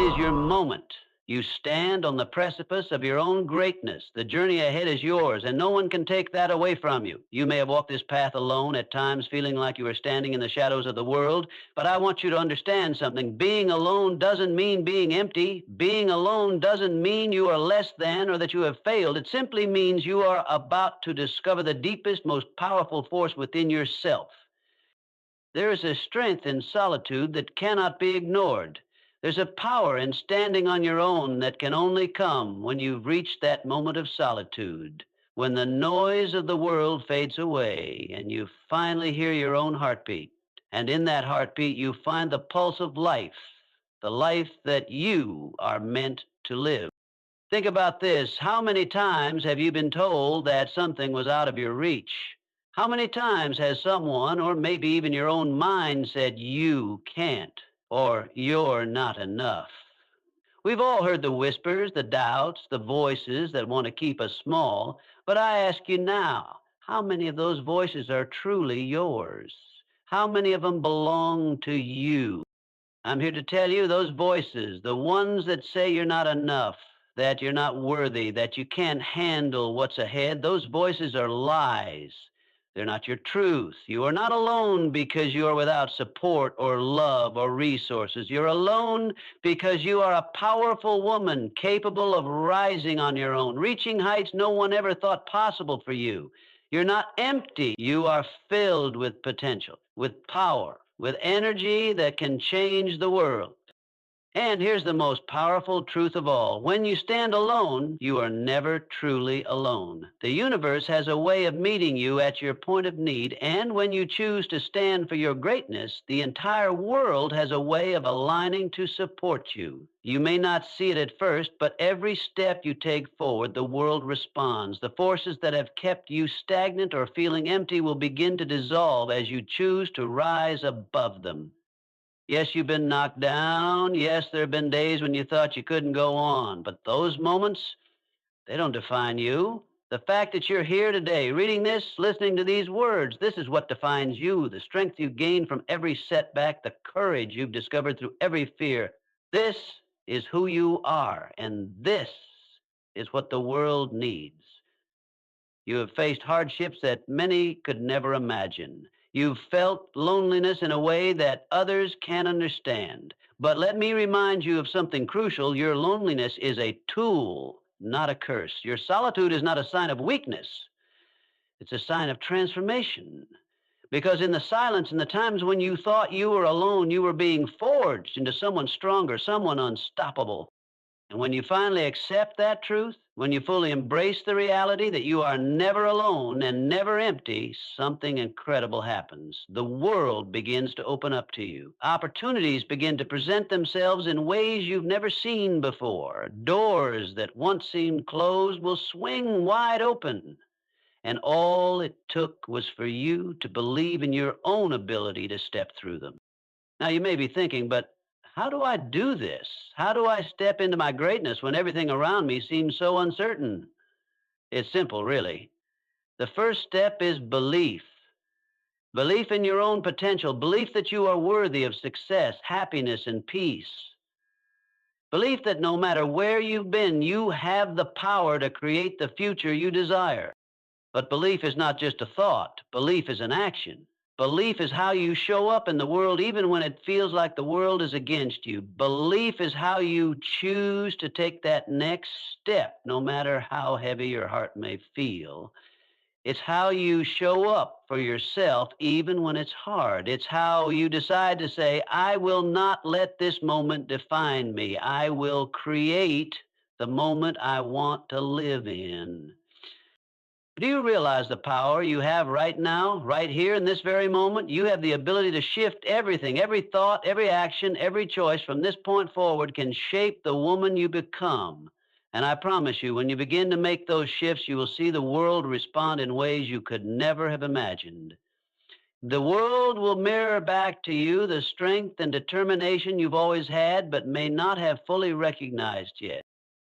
is your moment. You stand on the precipice of your own greatness. The journey ahead is yours, and no one can take that away from you. You may have walked this path alone at times, feeling like you were standing in the shadows of the world, but I want you to understand something. Being alone doesn't mean being empty. Being alone doesn't mean you are less than or that you have failed. It simply means you are about to discover the deepest, most powerful force within yourself. There is a strength in solitude that cannot be ignored. There's a power in standing on your own that can only come when you've reached that moment of solitude, when the noise of the world fades away and you finally hear your own heartbeat. And in that heartbeat, you find the pulse of life, the life that you are meant to live. Think about this. How many times have you been told that something was out of your reach? How many times has someone, or maybe even your own mind, said you can't, or you're not enough? We've all heard the whispers, the doubts, the voices that want to keep us small, but I ask you now, how many of those voices are truly yours? How many of them belong to you? I'm here to tell you those voices, the ones that say you're not enough, that you're not worthy, that you can't handle what's ahead, those voices are lies. They're not your truth. You are not alone because you are without support or love or resources. You're alone because you are a powerful woman capable of rising on your own, reaching heights no one ever thought possible for you. You're not empty. You are filled with potential, with power, with energy that can change the world. And here's the most powerful truth of all. When you stand alone, you are never truly alone. The universe has a way of meeting you at your point of need, and when you choose to stand for your greatness, the entire world has a way of aligning to support you. You may not see it at first, but every step you take forward, the world responds. The forces that have kept you stagnant or feeling empty will begin to dissolve as you choose to rise above them. Yes, you've been knocked down. Yes, there have been days when you thought you couldn't go on. But those moments, they don't define you. The fact that you're here today, reading this, listening to these words, this is what defines you. The strength you gain from every setback, the courage you've discovered through every fear. This is who you are. And this is what the world needs. You have faced hardships that many could never imagine. You've felt loneliness in a way that others can't understand. But let me remind you of something crucial. Your loneliness is a tool, not a curse. Your solitude is not a sign of weakness. It's a sign of transformation. Because in the silence, in the times when you thought you were alone, you were being forged into someone stronger, someone unstoppable. And when you finally accept that truth, when you fully embrace the reality that you are never alone and never empty, something incredible happens. The world begins to open up to you. Opportunities begin to present themselves in ways you've never seen before. Doors that once seemed closed will swing wide open. And all it took was for you to believe in your own ability to step through them. Now, you may be thinking, but how do I do this? How do I step into my greatness when everything around me seems so uncertain? It's simple, really. The first step is belief. Belief in your own potential, belief that you are worthy of success, happiness, and peace. Belief that no matter where you've been, you have the power to create the future you desire. But belief is not just a thought. Belief is an action. Belief is how you show up in the world even when it feels like the world is against you. Belief is how you choose to take that next step, no matter how heavy your heart may feel. It's how you show up for yourself even when it's hard. It's how you decide to say, I will not let this moment define me. I will create the moment I want to live in. Do you realize the power you have right now, right here in this very moment? You have the ability to shift everything, every thought, every action, every choice from this point forward can shape the woman you become. And I promise you, when you begin to make those shifts, you will see the world respond in ways you could never have imagined. The world will mirror back to you the strength and determination you've always had, but may not have fully recognized yet.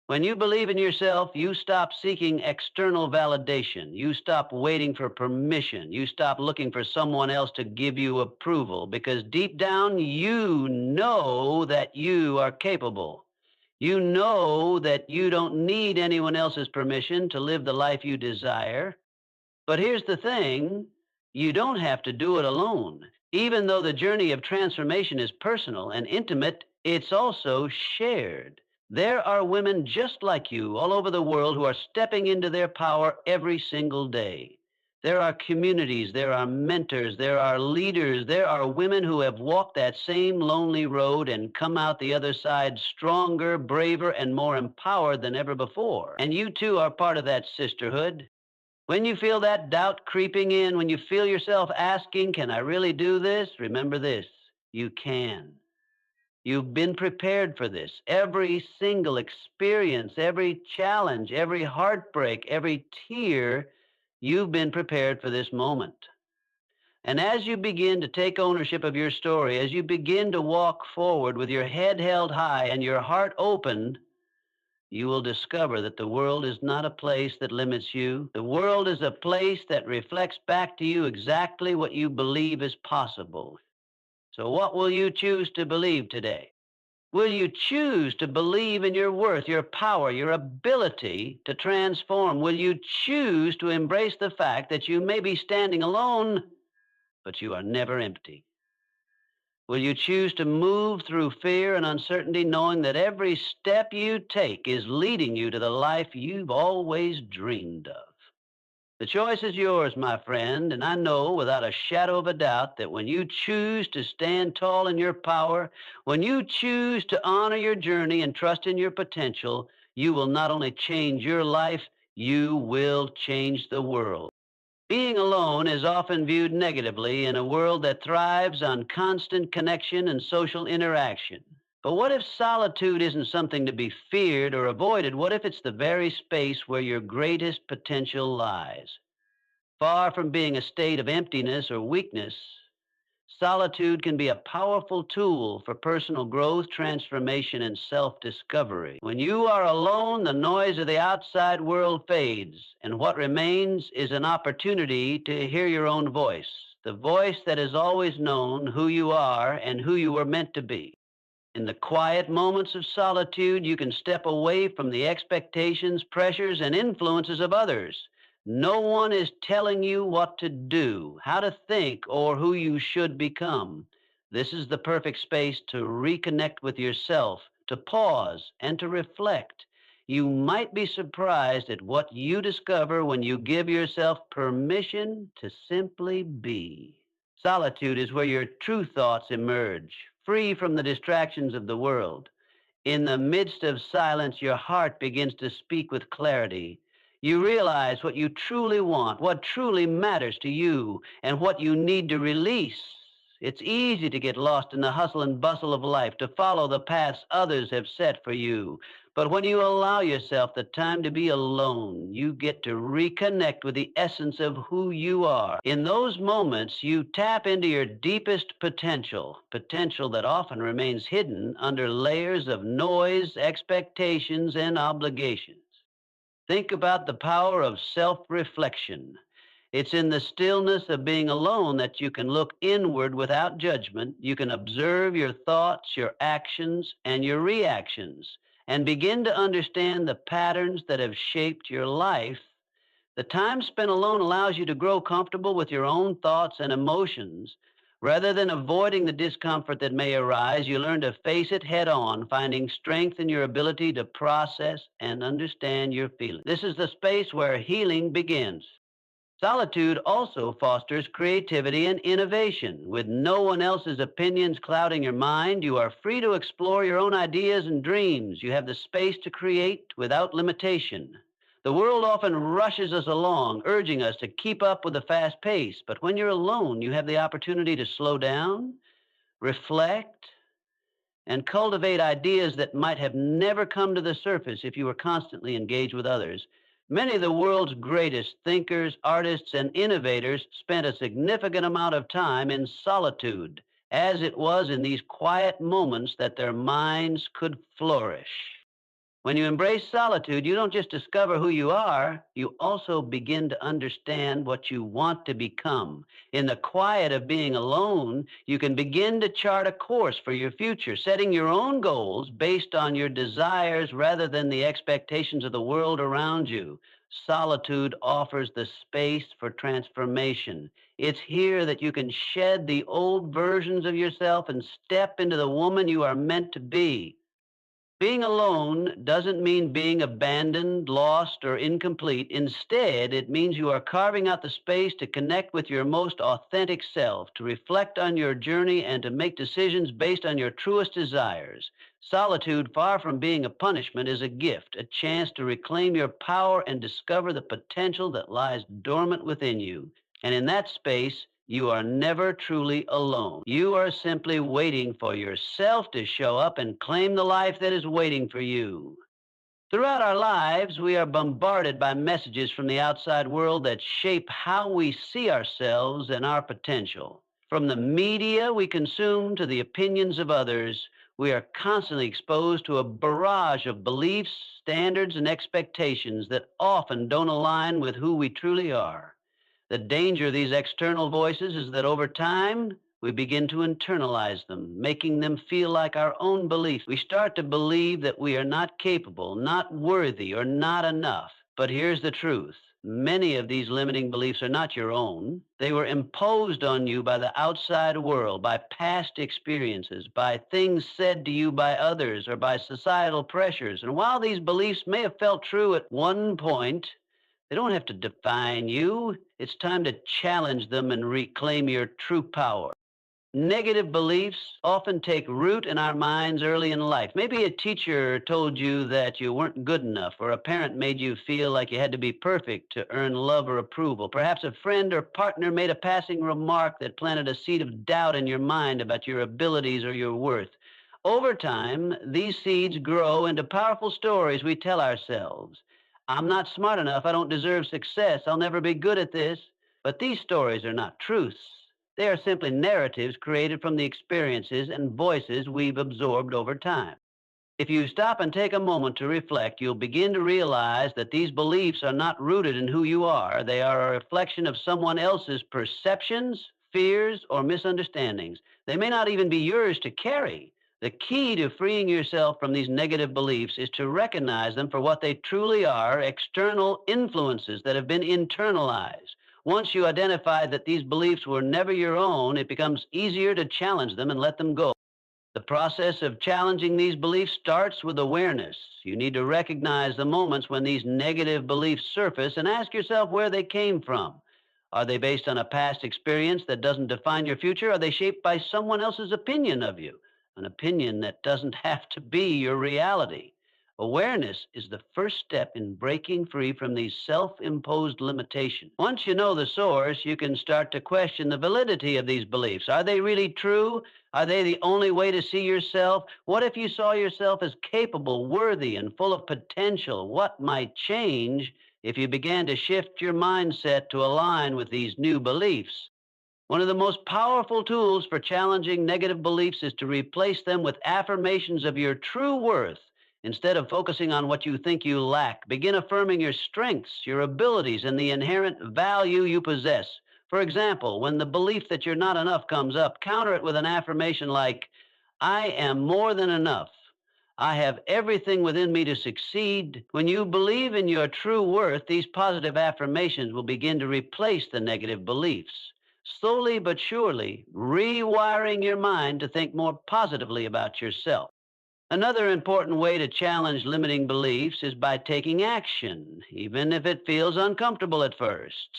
When you believe in yourself, you stop seeking external validation. You stop waiting for permission. You stop looking for someone else to give you approval because deep down you know that you are capable. You know that you don't need anyone else's permission to live the life you desire. But here's the thing, you don't have to do it alone. Even though the journey of transformation is personal and intimate, it's also shared. There are women just like you all over the world who are stepping into their power every single day. There are communities, there are mentors, there are leaders, there are women who have walked that same lonely road and come out the other side stronger, braver, and more empowered than ever before. And you too are part of that sisterhood. When you feel that doubt creeping in, when you feel yourself asking, can I really do this? Remember this, you can. You've been prepared for this. Every single experience, every challenge, every heartbreak, every tear, you've been prepared for this moment. And as you begin to take ownership of your story, as you begin to walk forward with your head held high and your heart open, you will discover that the world is not a place that limits you. The world is a place that reflects back to you exactly what you believe is possible. So, what will you choose to believe today? Will you choose to believe in your worth, your power, your ability to transform? Will you choose to embrace the fact that you may be standing alone, but you are never empty? Will you choose to move through fear and uncertainty, knowing that every step you take is leading you to the life you've always dreamed of? The choice is yours, my friend, and I know without a shadow of a doubt that when you choose to stand tall in your power, when you choose to honor your journey and trust in your potential, you will not only change your life, you will change the world. Being alone is often viewed negatively in a world that thrives on constant connection and social interaction. But what if solitude isn't something to be feared or avoided? What if it's the very space where your greatest potential lies? Far from being a state of emptiness or weakness, solitude can be a powerful tool for personal growth, transformation, and self discovery. When you are alone, the noise of the outside world fades, and what remains is an opportunity to hear your own voice, the voice that has always known who you are and who you were meant to be. In the quiet moments of solitude, you can step away from the expectations, pressures, and influences of others. No one is telling you what to do, how to think, or who you should become. This is the perfect space to reconnect with yourself, to pause, and to reflect. You might be surprised at what you discover when you give yourself permission to simply be. Solitude is where your true thoughts emerge, free from the distractions of the world. In the midst of silence, your heart begins to speak with clarity. You realize what you truly want, what truly matters to you, and what you need to release. It's easy to get lost in the hustle and bustle of life, to follow the paths others have set for you. But when you allow yourself the time to be alone, you get to reconnect with the essence of who you are. In those moments, you tap into your deepest potential, potential that often remains hidden under layers of noise, expectations, and obligations. Think about the power of self reflection. It's in the stillness of being alone that you can look inward without judgment. You can observe your thoughts, your actions, and your reactions, and begin to understand the patterns that have shaped your life. The time spent alone allows you to grow comfortable with your own thoughts and emotions. Rather than avoiding the discomfort that may arise, you learn to face it head on, finding strength in your ability to process and understand your feelings. This is the space where healing begins. Solitude also fosters creativity and innovation. With no one else's opinions clouding your mind, you are free to explore your own ideas and dreams. You have the space to create without limitation. The world often rushes us along, urging us to keep up with the fast pace. But when you're alone, you have the opportunity to slow down, reflect, and cultivate ideas that might have never come to the surface if you were constantly engaged with others. Many of the world's greatest thinkers, artists, and innovators spent a significant amount of time in solitude, as it was in these quiet moments that their minds could flourish. When you embrace solitude, you don't just discover who you are, you also begin to understand what you want to become. In the quiet of being alone, you can begin to chart a course for your future, setting your own goals based on your desires rather than the expectations of the world around you. Solitude offers the space for transformation. It's here that you can shed the old versions of yourself and step into the woman you are meant to be. Being alone doesn't mean being abandoned, lost, or incomplete. Instead, it means you are carving out the space to connect with your most authentic self, to reflect on your journey, and to make decisions based on your truest desires. Solitude, far from being a punishment, is a gift, a chance to reclaim your power and discover the potential that lies dormant within you. And in that space, you are never truly alone. You are simply waiting for yourself to show up and claim the life that is waiting for you. Throughout our lives, we are bombarded by messages from the outside world that shape how we see ourselves and our potential. From the media we consume to the opinions of others, we are constantly exposed to a barrage of beliefs, standards, and expectations that often don't align with who we truly are. The danger of these external voices is that over time, we begin to internalize them, making them feel like our own beliefs. We start to believe that we are not capable, not worthy, or not enough. But here's the truth. Many of these limiting beliefs are not your own. They were imposed on you by the outside world, by past experiences, by things said to you by others, or by societal pressures. And while these beliefs may have felt true at one point, they don't have to define you. It's time to challenge them and reclaim your true power. Negative beliefs often take root in our minds early in life. Maybe a teacher told you that you weren't good enough, or a parent made you feel like you had to be perfect to earn love or approval. Perhaps a friend or partner made a passing remark that planted a seed of doubt in your mind about your abilities or your worth. Over time, these seeds grow into powerful stories we tell ourselves. I'm not smart enough. I don't deserve success. I'll never be good at this. But these stories are not truths. They are simply narratives created from the experiences and voices we've absorbed over time. If you stop and take a moment to reflect, you'll begin to realize that these beliefs are not rooted in who you are. They are a reflection of someone else's perceptions, fears, or misunderstandings. They may not even be yours to carry. The key to freeing yourself from these negative beliefs is to recognize them for what they truly are, external influences that have been internalized. Once you identify that these beliefs were never your own, it becomes easier to challenge them and let them go. The process of challenging these beliefs starts with awareness. You need to recognize the moments when these negative beliefs surface and ask yourself where they came from. Are they based on a past experience that doesn't define your future? Are they shaped by someone else's opinion of you? An opinion that doesn't have to be your reality. Awareness is the first step in breaking free from these self imposed limitations. Once you know the source, you can start to question the validity of these beliefs. Are they really true? Are they the only way to see yourself? What if you saw yourself as capable, worthy, and full of potential? What might change if you began to shift your mindset to align with these new beliefs? One of the most powerful tools for challenging negative beliefs is to replace them with affirmations of your true worth. Instead of focusing on what you think you lack, begin affirming your strengths, your abilities, and the inherent value you possess. For example, when the belief that you're not enough comes up, counter it with an affirmation like, I am more than enough. I have everything within me to succeed. When you believe in your true worth, these positive affirmations will begin to replace the negative beliefs. Slowly but surely, rewiring your mind to think more positively about yourself. Another important way to challenge limiting beliefs is by taking action, even if it feels uncomfortable at first.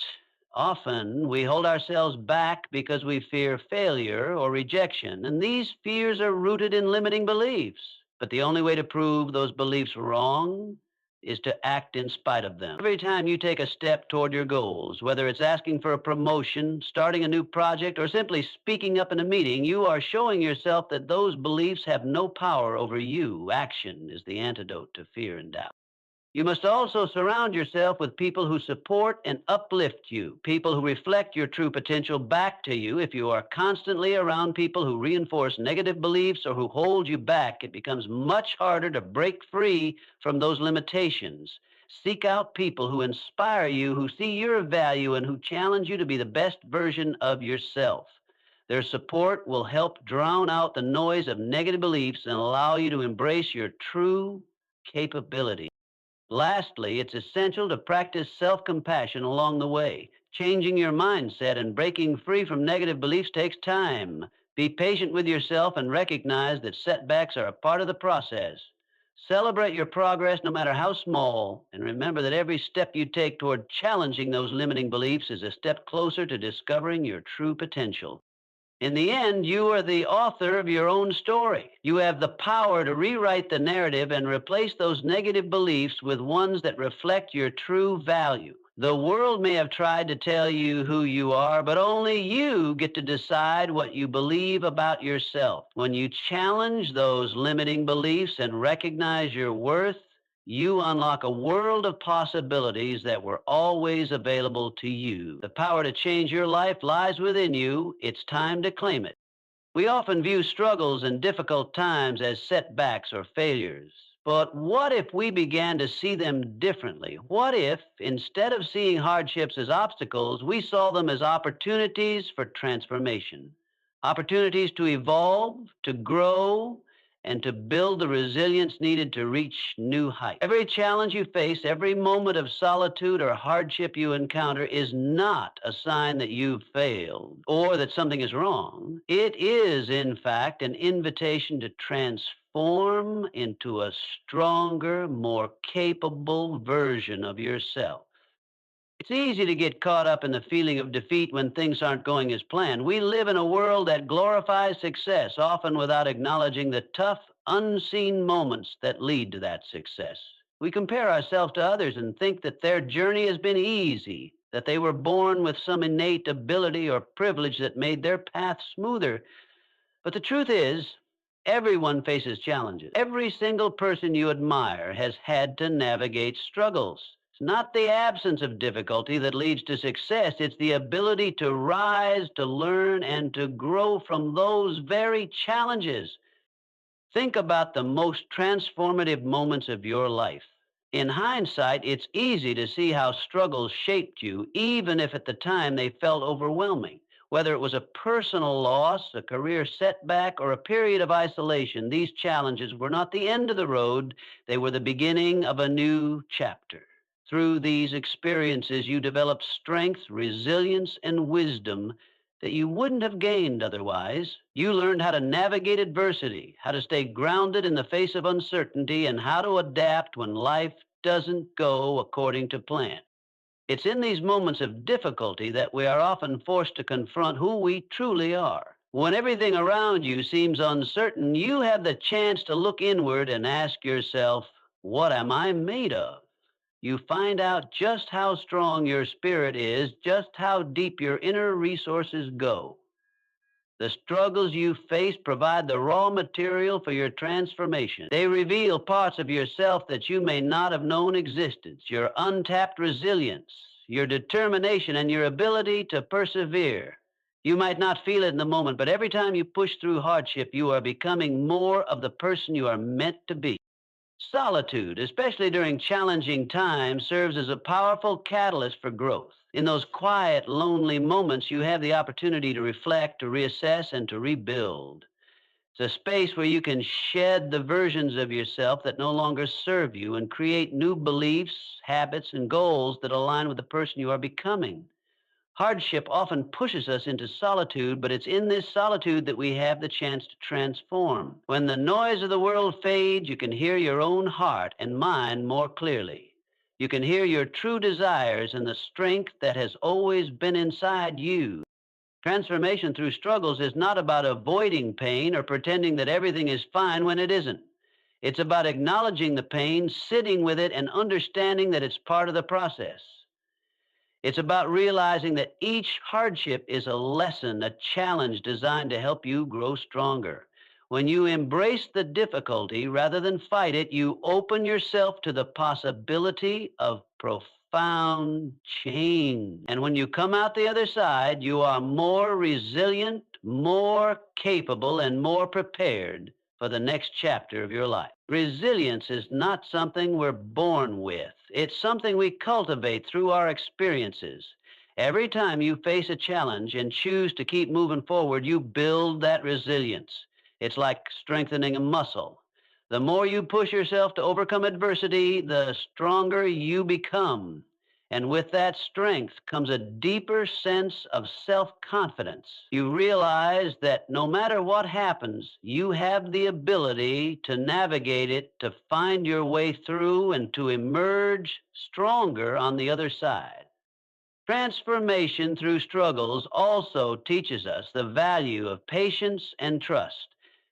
Often, we hold ourselves back because we fear failure or rejection, and these fears are rooted in limiting beliefs. But the only way to prove those beliefs wrong is to act in spite of them. Every time you take a step toward your goals, whether it's asking for a promotion, starting a new project, or simply speaking up in a meeting, you are showing yourself that those beliefs have no power over you. Action is the antidote to fear and doubt. You must also surround yourself with people who support and uplift you, people who reflect your true potential back to you. If you are constantly around people who reinforce negative beliefs or who hold you back, it becomes much harder to break free from those limitations. Seek out people who inspire you, who see your value, and who challenge you to be the best version of yourself. Their support will help drown out the noise of negative beliefs and allow you to embrace your true capability. Lastly, it's essential to practice self compassion along the way. Changing your mindset and breaking free from negative beliefs takes time. Be patient with yourself and recognize that setbacks are a part of the process. Celebrate your progress no matter how small, and remember that every step you take toward challenging those limiting beliefs is a step closer to discovering your true potential. In the end, you are the author of your own story. You have the power to rewrite the narrative and replace those negative beliefs with ones that reflect your true value. The world may have tried to tell you who you are, but only you get to decide what you believe about yourself. When you challenge those limiting beliefs and recognize your worth, you unlock a world of possibilities that were always available to you. The power to change your life lies within you. It's time to claim it. We often view struggles and difficult times as setbacks or failures. But what if we began to see them differently? What if, instead of seeing hardships as obstacles, we saw them as opportunities for transformation? Opportunities to evolve, to grow, and to build the resilience needed to reach new heights. Every challenge you face, every moment of solitude or hardship you encounter is not a sign that you've failed or that something is wrong. It is, in fact, an invitation to transform into a stronger, more capable version of yourself. It's easy to get caught up in the feeling of defeat when things aren't going as planned. We live in a world that glorifies success, often without acknowledging the tough, unseen moments that lead to that success. We compare ourselves to others and think that their journey has been easy, that they were born with some innate ability or privilege that made their path smoother. But the truth is, everyone faces challenges. Every single person you admire has had to navigate struggles. It's not the absence of difficulty that leads to success, it's the ability to rise, to learn, and to grow from those very challenges. Think about the most transformative moments of your life. In hindsight, it's easy to see how struggles shaped you, even if at the time they felt overwhelming. Whether it was a personal loss, a career setback, or a period of isolation, these challenges were not the end of the road, they were the beginning of a new chapter. Through these experiences, you developed strength, resilience, and wisdom that you wouldn't have gained otherwise. You learned how to navigate adversity, how to stay grounded in the face of uncertainty, and how to adapt when life doesn't go according to plan. It's in these moments of difficulty that we are often forced to confront who we truly are. When everything around you seems uncertain, you have the chance to look inward and ask yourself, what am I made of? You find out just how strong your spirit is, just how deep your inner resources go. The struggles you face provide the raw material for your transformation. They reveal parts of yourself that you may not have known existed, your untapped resilience, your determination, and your ability to persevere. You might not feel it in the moment, but every time you push through hardship, you are becoming more of the person you are meant to be. Solitude, especially during challenging times, serves as a powerful catalyst for growth. In those quiet, lonely moments, you have the opportunity to reflect, to reassess, and to rebuild. It's a space where you can shed the versions of yourself that no longer serve you and create new beliefs, habits, and goals that align with the person you are becoming. Hardship often pushes us into solitude, but it's in this solitude that we have the chance to transform. When the noise of the world fades, you can hear your own heart and mind more clearly. You can hear your true desires and the strength that has always been inside you. Transformation through struggles is not about avoiding pain or pretending that everything is fine when it isn't. It's about acknowledging the pain, sitting with it, and understanding that it's part of the process. It's about realizing that each hardship is a lesson, a challenge designed to help you grow stronger. When you embrace the difficulty rather than fight it, you open yourself to the possibility of profound change. And when you come out the other side, you are more resilient, more capable, and more prepared for the next chapter of your life. Resilience is not something we're born with. It's something we cultivate through our experiences. Every time you face a challenge and choose to keep moving forward, you build that resilience. It's like strengthening a muscle. The more you push yourself to overcome adversity, the stronger you become. And with that strength comes a deeper sense of self-confidence. You realize that no matter what happens, you have the ability to navigate it, to find your way through, and to emerge stronger on the other side. Transformation through struggles also teaches us the value of patience and trust.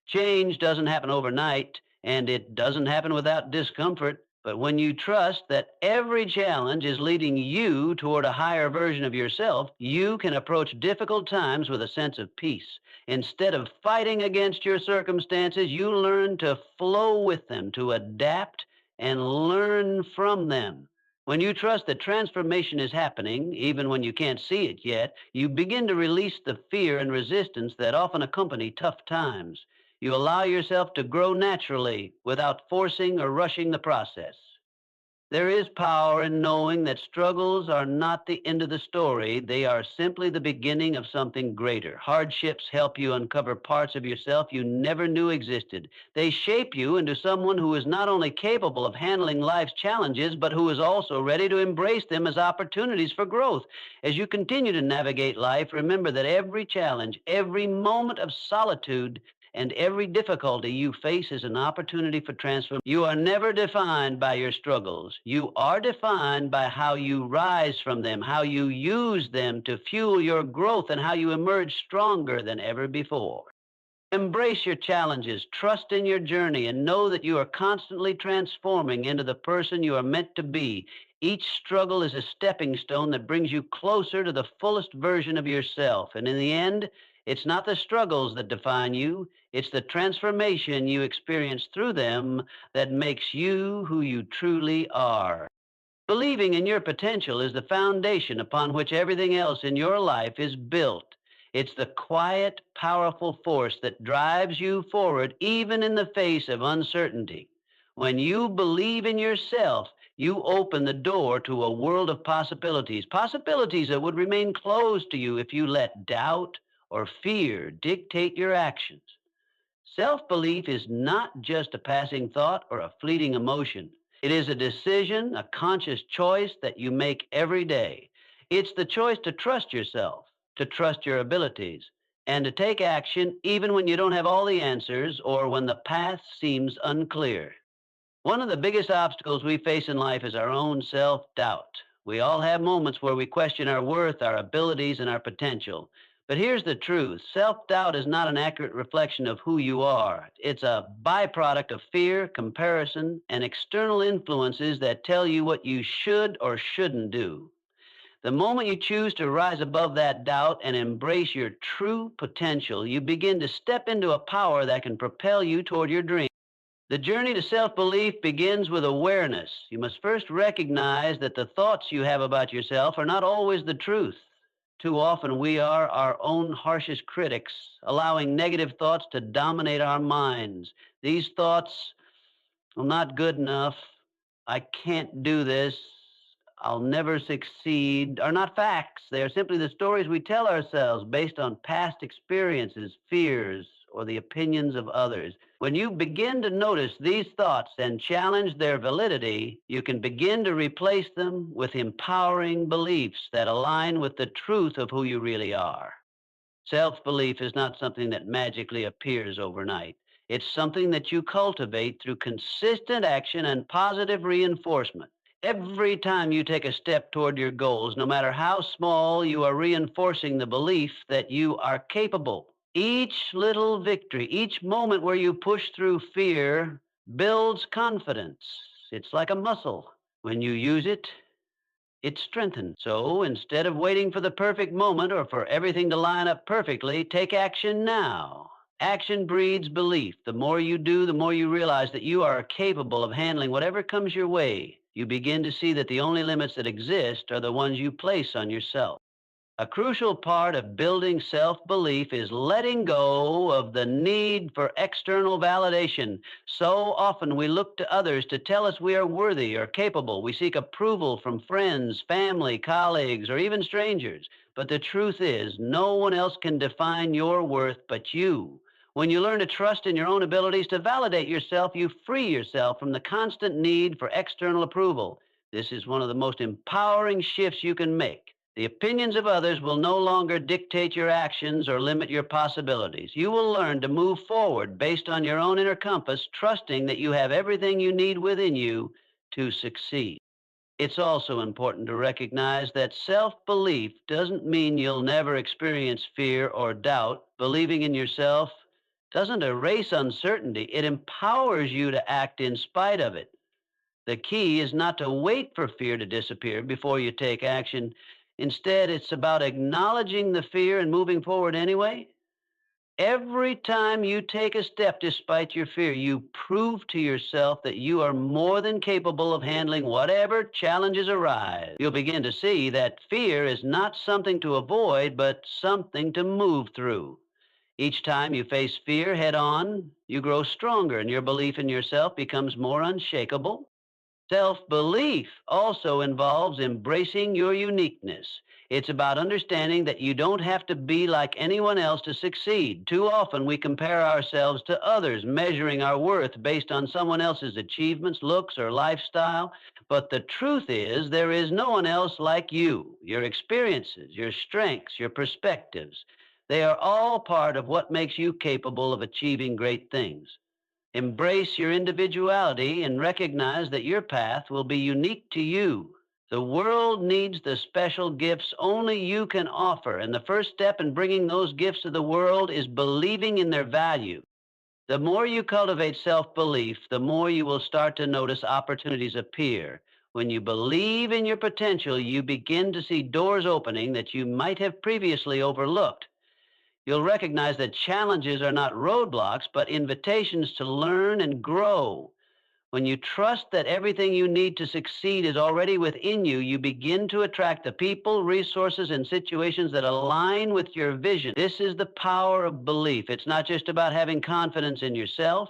Change doesn't happen overnight, and it doesn't happen without discomfort. But when you trust that every challenge is leading you toward a higher version of yourself, you can approach difficult times with a sense of peace. Instead of fighting against your circumstances, you learn to flow with them, to adapt and learn from them. When you trust that transformation is happening, even when you can't see it yet, you begin to release the fear and resistance that often accompany tough times. You allow yourself to grow naturally without forcing or rushing the process. There is power in knowing that struggles are not the end of the story. They are simply the beginning of something greater. Hardships help you uncover parts of yourself you never knew existed. They shape you into someone who is not only capable of handling life's challenges, but who is also ready to embrace them as opportunities for growth. As you continue to navigate life, remember that every challenge, every moment of solitude, and every difficulty you face is an opportunity for transformation. You are never defined by your struggles. You are defined by how you rise from them, how you use them to fuel your growth, and how you emerge stronger than ever before. Embrace your challenges, trust in your journey, and know that you are constantly transforming into the person you are meant to be. Each struggle is a stepping stone that brings you closer to the fullest version of yourself. And in the end, it's not the struggles that define you, it's the transformation you experience through them that makes you who you truly are. Believing in your potential is the foundation upon which everything else in your life is built. It's the quiet, powerful force that drives you forward even in the face of uncertainty. When you believe in yourself, you open the door to a world of possibilities, possibilities that would remain closed to you if you let doubt or fear dictate your actions. Self belief is not just a passing thought or a fleeting emotion. It is a decision, a conscious choice that you make every day. It's the choice to trust yourself, to trust your abilities, and to take action even when you don't have all the answers or when the path seems unclear. One of the biggest obstacles we face in life is our own self doubt. We all have moments where we question our worth, our abilities, and our potential. But here's the truth: self doubt is not an accurate reflection of who you are. It's a byproduct of fear, comparison, and external influences that tell you what you should or shouldn't do. The moment you choose to rise above that doubt and embrace your true potential, you begin to step into a power that can propel you toward your dream. The journey to self belief begins with awareness. You must first recognize that the thoughts you have about yourself are not always the truth. Too often, we are our own harshest critics, allowing negative thoughts to dominate our minds. These thoughts, "I'm not good enough, I can't do this, I'll never succeed," are not facts. They are simply the stories we tell ourselves based on past experiences, fears, or the opinions of others. When you begin to notice these thoughts and challenge their validity, you can begin to replace them with empowering beliefs that align with the truth of who you really are. Self belief is not something that magically appears overnight. It's something that you cultivate through consistent action and positive reinforcement. Every time you take a step toward your goals, no matter how small, you are reinforcing the belief that you are capable. Each little victory, each moment where you push through fear builds confidence. It's like a muscle. When you use it, it's strengthened. So instead of waiting for the perfect moment or for everything to line up perfectly, take action now. Action breeds belief. The more you do, the more you realize that you are capable of handling whatever comes your way. You begin to see that the only limits that exist are the ones you place on yourself. A crucial part of building self belief is letting go of the need for external validation. So often we look to others to tell us we are worthy or capable. We seek approval from friends, family, colleagues, or even strangers. But the truth is, no one else can define your worth but you. When you learn to trust in your own abilities to validate yourself, you free yourself from the constant need for external approval. This is one of the most empowering shifts you can make. The opinions of others will no longer dictate your actions or limit your possibilities. You will learn to move forward based on your own inner compass, trusting that you have everything you need within you to succeed. It's also important to recognize that self belief doesn't mean you'll never experience fear or doubt. Believing in yourself doesn't erase uncertainty, it empowers you to act in spite of it. The key is not to wait for fear to disappear before you take action. Instead, it's about acknowledging the fear and moving forward anyway. Every time you take a step despite your fear, you prove to yourself that you are more than capable of handling whatever challenges arise. You'll begin to see that fear is not something to avoid, but something to move through. Each time you face fear head on, you grow stronger and your belief in yourself becomes more unshakable. Self belief also involves embracing your uniqueness. It's about understanding that you don't have to be like anyone else to succeed. Too often we compare ourselves to others, measuring our worth based on someone else's achievements, looks, or lifestyle. But the truth is, there is no one else like you. Your experiences, your strengths, your perspectives, they are all part of what makes you capable of achieving great things. Embrace your individuality and recognize that your path will be unique to you. The world needs the special gifts only you can offer, and the first step in bringing those gifts to the world is believing in their value. The more you cultivate self belief, the more you will start to notice opportunities appear. When you believe in your potential, you begin to see doors opening that you might have previously overlooked. You'll recognize that challenges are not roadblocks, but invitations to learn and grow. When you trust that everything you need to succeed is already within you, you begin to attract the people, resources, and situations that align with your vision. This is the power of belief. It's not just about having confidence in yourself,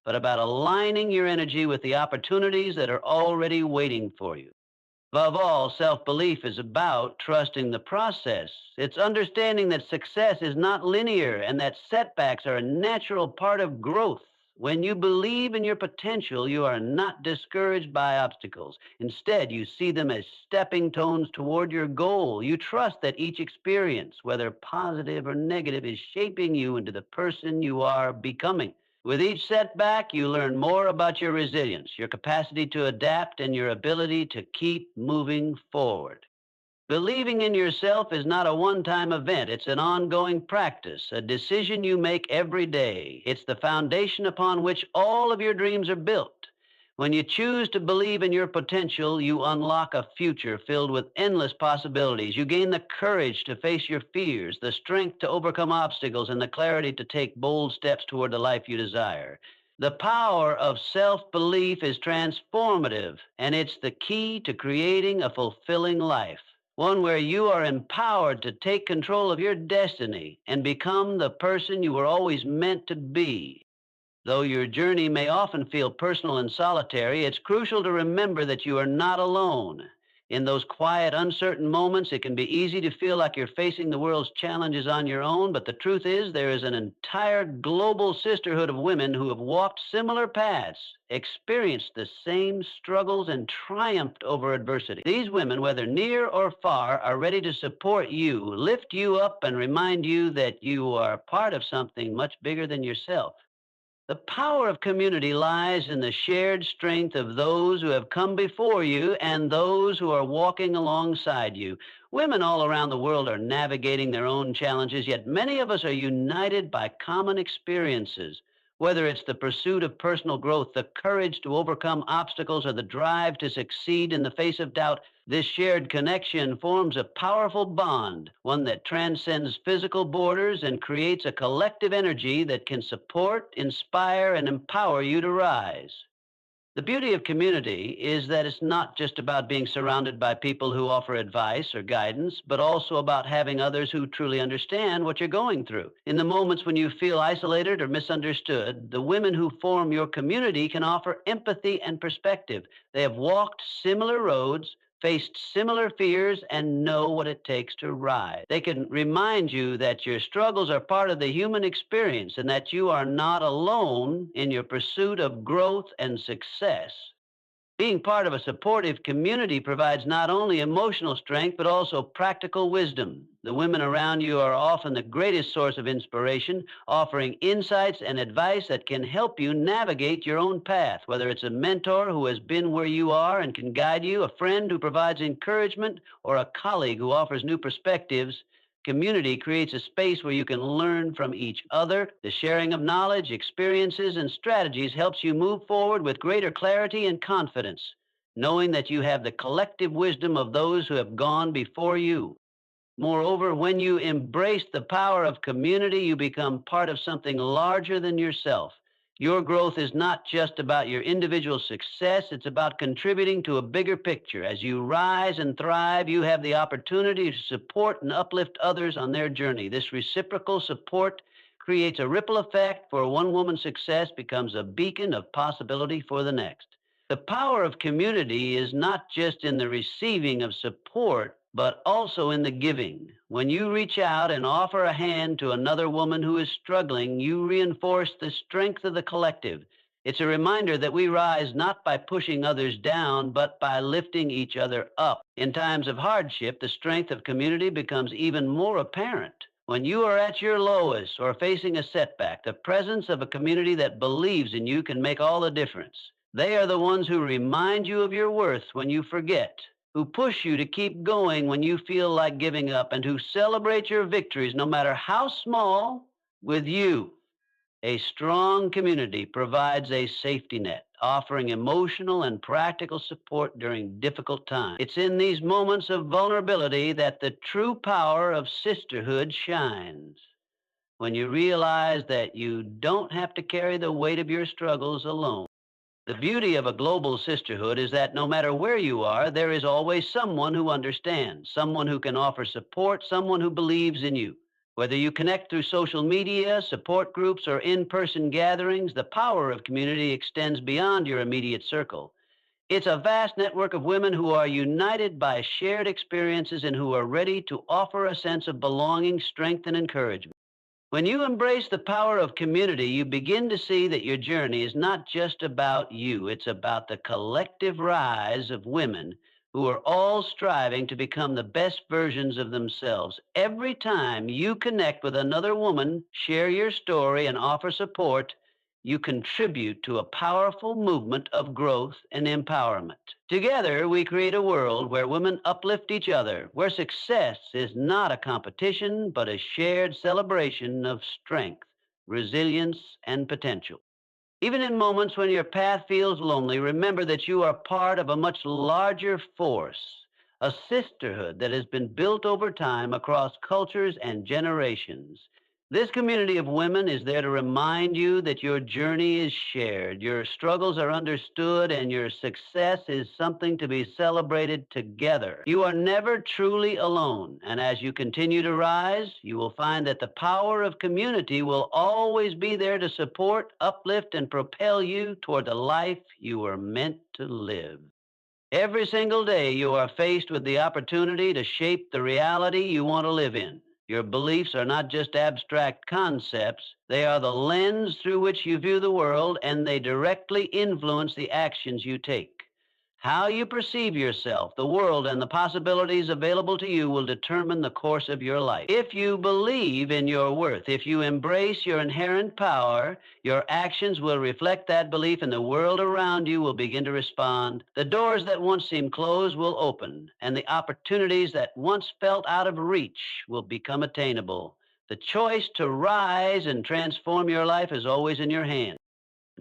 but about aligning your energy with the opportunities that are already waiting for you. Above all, self belief is about trusting the process. It's understanding that success is not linear and that setbacks are a natural part of growth. When you believe in your potential, you are not discouraged by obstacles. Instead, you see them as stepping stones toward your goal. You trust that each experience, whether positive or negative, is shaping you into the person you are becoming. With each setback, you learn more about your resilience, your capacity to adapt, and your ability to keep moving forward. Believing in yourself is not a one time event, it's an ongoing practice, a decision you make every day. It's the foundation upon which all of your dreams are built. When you choose to believe in your potential, you unlock a future filled with endless possibilities. You gain the courage to face your fears, the strength to overcome obstacles, and the clarity to take bold steps toward the life you desire. The power of self belief is transformative, and it's the key to creating a fulfilling life, one where you are empowered to take control of your destiny and become the person you were always meant to be. Though your journey may often feel personal and solitary, it's crucial to remember that you are not alone. In those quiet, uncertain moments, it can be easy to feel like you're facing the world's challenges on your own, but the truth is there is an entire global sisterhood of women who have walked similar paths, experienced the same struggles, and triumphed over adversity. These women, whether near or far, are ready to support you, lift you up, and remind you that you are part of something much bigger than yourself. The power of community lies in the shared strength of those who have come before you and those who are walking alongside you. Women all around the world are navigating their own challenges, yet many of us are united by common experiences. Whether it's the pursuit of personal growth, the courage to overcome obstacles, or the drive to succeed in the face of doubt, This shared connection forms a powerful bond, one that transcends physical borders and creates a collective energy that can support, inspire, and empower you to rise. The beauty of community is that it's not just about being surrounded by people who offer advice or guidance, but also about having others who truly understand what you're going through. In the moments when you feel isolated or misunderstood, the women who form your community can offer empathy and perspective. They have walked similar roads, faced similar fears, and know what it takes to rise. They can remind you that your struggles are part of the human experience and that you are not alone in your pursuit of growth and success. Being part of a supportive community provides not only emotional strength, but also practical wisdom. The women around you are often the greatest source of inspiration, offering insights and advice that can help you navigate your own path, whether it's a mentor who has been where you are and can guide you, a friend who provides encouragement, or a colleague who offers new perspectives. Community creates a space where you can learn from each other. The sharing of knowledge, experiences, and strategies helps you move forward with greater clarity and confidence, knowing that you have the collective wisdom of those who have gone before you. Moreover, when you embrace the power of community, you become part of something larger than yourself. Your growth is not just about your individual success, it's about contributing to a bigger picture. As you rise and thrive, you have the opportunity to support and uplift others on their journey. This reciprocal support creates a ripple effect, for one woman's success becomes a beacon of possibility for the next. The power of community is not just in the receiving of support, but also in the giving. When you reach out and offer a hand to another woman who is struggling, you reinforce the strength of the collective. It's a reminder that we rise not by pushing others down, but by lifting each other up. In times of hardship, the strength of community becomes even more apparent. When you are at your lowest or facing a setback, the presence of a community that believes in you can make all the difference. They are the ones who remind you of your worth when you forget, who push you to keep going when you feel like giving up, and who celebrate your victories, no matter how small, with you. A strong community provides a safety net, offering emotional and practical support during difficult times. It's in these moments of vulnerability that the true power of sisterhood shines. When you realize that you don't have to carry the weight of your struggles alone. The beauty of a global sisterhood is that no matter where you are, there is always someone who understands, someone who can offer support, someone who believes in you. Whether you connect through social media, support groups, or in-person gatherings, the power of community extends beyond your immediate circle. It's a vast network of women who are united by shared experiences and who are ready to offer a sense of belonging, strength, and encouragement. When you embrace the power of community, you begin to see that your journey is not just about you. It's about the collective rise of women who are all striving to become the best versions of themselves. Every time you connect with another woman, share your story, and offer support, you contribute to a powerful movement of growth and empowerment. Together, we create a world where women uplift each other, where success is not a competition, but a shared celebration of strength, resilience, and potential. Even in moments when your path feels lonely, remember that you are part of a much larger force, a sisterhood that has been built over time across cultures and generations. This community of women is there to remind you that your journey is shared, your struggles are understood, and your success is something to be celebrated together. You are never truly alone, and as you continue to rise, you will find that the power of community will always be there to support, uplift, and propel you toward the life you were meant to live. Every single day, you are faced with the opportunity to shape the reality you want to live in. Your beliefs are not just abstract concepts, they are the lens through which you view the world, and they directly influence the actions you take. How you perceive yourself, the world, and the possibilities available to you will determine the course of your life. If you believe in your worth, if you embrace your inherent power, your actions will reflect that belief, and the world around you will begin to respond. The doors that once seemed closed will open, and the opportunities that once felt out of reach will become attainable. The choice to rise and transform your life is always in your hands.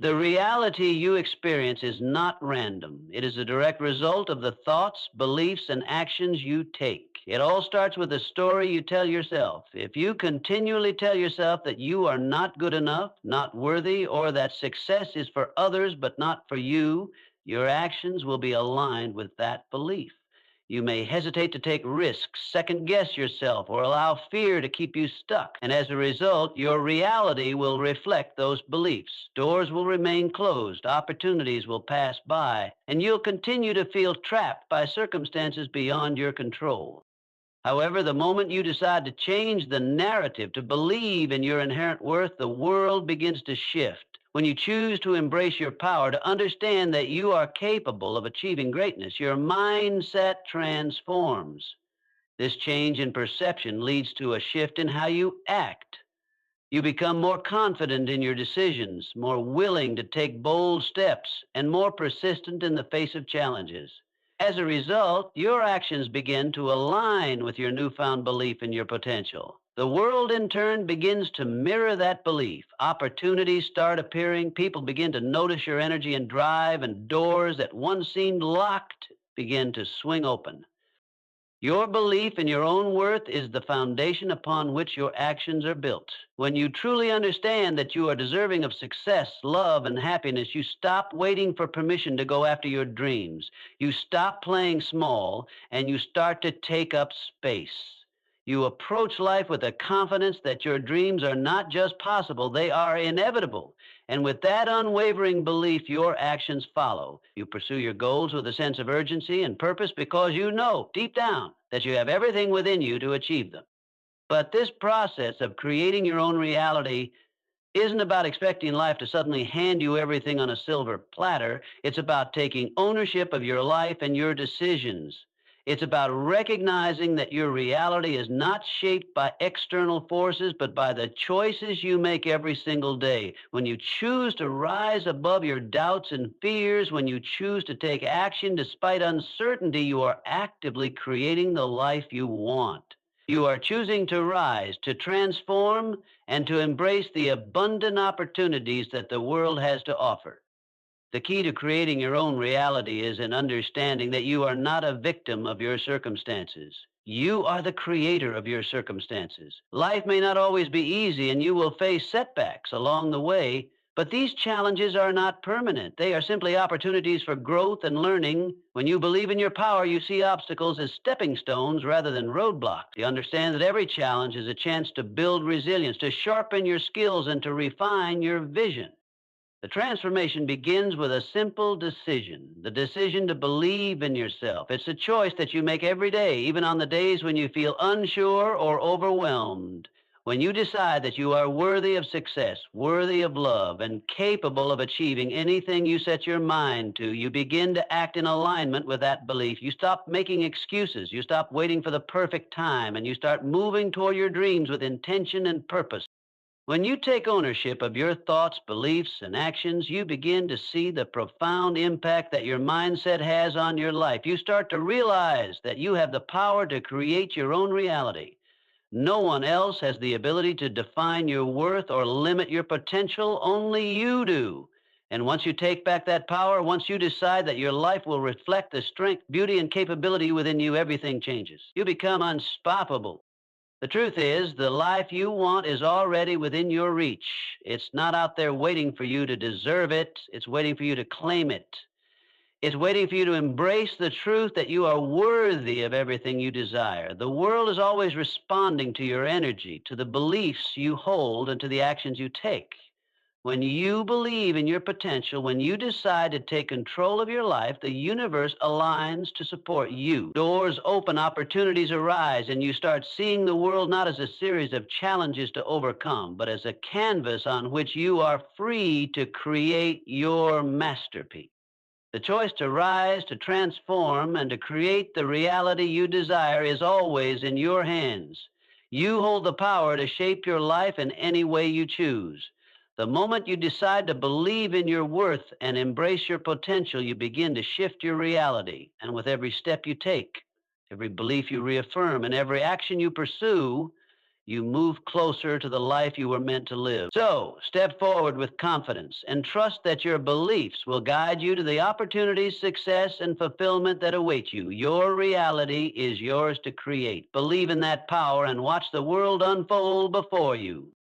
The reality you experience is not random. It is a direct result of the thoughts, beliefs, and actions you take. It all starts with the story you tell yourself. If you continually tell yourself that you are not good enough, not worthy, or that success is for others but not for you, your actions will be aligned with that belief. You may hesitate to take risks, second guess yourself, or allow fear to keep you stuck. And as a result, your reality will reflect those beliefs. Doors will remain closed, opportunities will pass by, and you'll continue to feel trapped by circumstances beyond your control. However, the moment you decide to change the narrative, to believe in your inherent worth, the world begins to shift. When you choose to embrace your power, to understand that you are capable of achieving greatness, your mindset transforms. This change in perception leads to a shift in how you act. You become more confident in your decisions, more willing to take bold steps, and more persistent in the face of challenges. As a result, your actions begin to align with your newfound belief in your potential. The world, in turn, begins to mirror that belief. Opportunities start appearing, people begin to notice your energy and drive, and doors that once seemed locked begin to swing open. Your belief in your own worth is the foundation upon which your actions are built. When you truly understand that you are deserving of success, love, and happiness, you stop waiting for permission to go after your dreams. You stop playing small and you start to take up space. You approach life with a confidence that your dreams are not just possible, they are inevitable. And with that unwavering belief, your actions follow. You pursue your goals with a sense of urgency and purpose because you know deep down that you have everything within you to achieve them. But this process of creating your own reality isn't about expecting life to suddenly hand you everything on a silver platter. It's about taking ownership of your life and your decisions. It's about recognizing that your reality is not shaped by external forces, but by the choices you make every single day. When you choose to rise above your doubts and fears, when you choose to take action despite uncertainty, you are actively creating the life you want. You are choosing to rise, to transform, and to embrace the abundant opportunities that the world has to offer. The key to creating your own reality is in understanding that you are not a victim of your circumstances. You are the creator of your circumstances. Life may not always be easy, and you will face setbacks along the way, but these challenges are not permanent. They are simply opportunities for growth and learning. When you believe in your power, you see obstacles as stepping stones rather than roadblocks. You understand that every challenge is a chance to build resilience, to sharpen your skills, and to refine your vision. The transformation begins with a simple decision, the decision to believe in yourself. It's a choice that you make every day, even on the days when you feel unsure or overwhelmed. When you decide that you are worthy of success, worthy of love, and capable of achieving anything you set your mind to, you begin to act in alignment with that belief. You stop making excuses, you stop waiting for the perfect time, and you start moving toward your dreams with intention and purpose. When you take ownership of your thoughts, beliefs, and actions, you begin to see the profound impact that your mindset has on your life. You start to realize that you have the power to create your own reality. No one else has the ability to define your worth or limit your potential. Only you do. And once you take back that power, once you decide that your life will reflect the strength, beauty, and capability within you, everything changes. You become unstoppable. The truth is, the life you want is already within your reach. It's not out there waiting for you to deserve it. It's waiting for you to claim it. It's waiting for you to embrace the truth that you are worthy of everything you desire. The world is always responding to your energy, to the beliefs you hold, and to the actions you take. When you believe in your potential, when you decide to take control of your life, the universe aligns to support you. Doors open, opportunities arise, and you start seeing the world not as a series of challenges to overcome, but as a canvas on which you are free to create your masterpiece. The choice to rise, to transform, and to create the reality you desire is always in your hands. You hold the power to shape your life in any way you choose. The moment you decide to believe in your worth and embrace your potential, you begin to shift your reality. And with every step you take, every belief you reaffirm, and every action you pursue, you move closer to the life you were meant to live. So, step forward with confidence and trust that your beliefs will guide you to the opportunities, success, and fulfillment that await you. Your reality is yours to create. Believe in that power and watch the world unfold before you.